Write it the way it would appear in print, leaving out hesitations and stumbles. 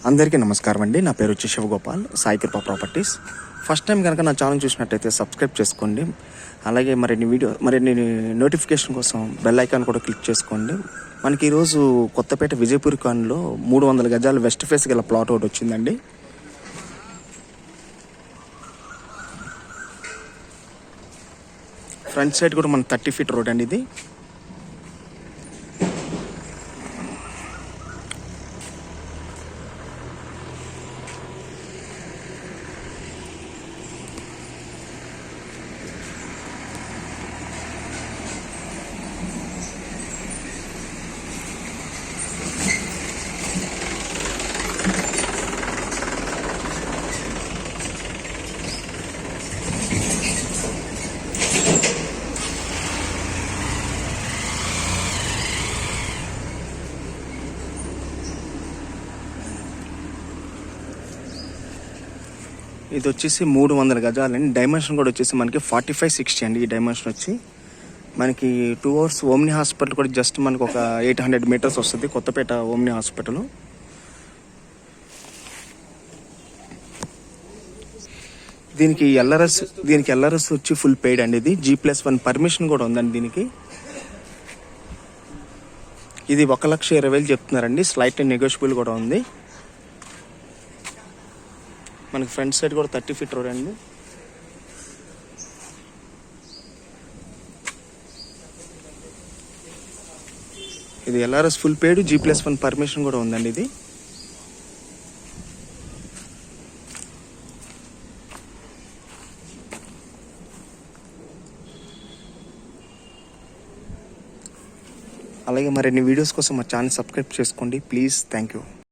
అందరికీ నమస్కారం అండి. నా పేరు వచ్చి శివగోపాల్, సాయి కృప ప్రాపర్టీస్. ఫస్ట్ టైం కనుక నా ఛానల్ చూసినట్టయితే సబ్స్క్రైబ్ చేసుకోండి. అలాగే మరిన్ని నోటిఫికేషన్ కోసం బెల్ ఐకాన్ కూడా క్లిక్ చేసుకోండి. మనకి ఈరోజు కొత్తపేట విజయపూర్ కాలనీలో 300 గజాలు వెస్ట్ ఫేస్ గల ప్లాట్ ఒకటి వచ్చిందండి. ఫ్రంట్ సైడ్ కూడా మన 30 ఫీట్ రోడ్ అండి ఇది. ఇది వచ్చేసి 300 గజాలండి. డైమెన్షన్ కూడా వచ్చేసి మనకి 45-60 అండి. ఈ డైమెన్షన్ వచ్చి మనకి 2 అవర్స్ ఓమ్ని హాస్పిటల్ కూడా జస్ట్ మనకు ఒక 800 మీటర్స్ వస్తుంది. Kothapet Omni hospital. దీనికి ఎల్ఆర్ఎస్ వచ్చి ఫుల్ పెయిడ్ అండి. ఇది G+1 పర్మిషన్ కూడా ఉందండి దీనికి. ఇది 1,20,000 చెప్తున్నారండి. స్లైట్ నెగోషియబుల్ కూడా ఉంది. మనకి ఫ్రంట్ సైడ్ కూడా 30 ఫీట్ రోడ్ అండి. ఇది ఎల్ఆర్ఎస్ ఫుల్ పేడ్, G+1 పర్మిషన్ కూడా ఉందండి ఇది. అలాగే మరిన్ని వీడియోస్ కోసం మా ఛానల్ సబ్స్క్రైబ్ చేసుకోండి ప్లీజ్. Thank you.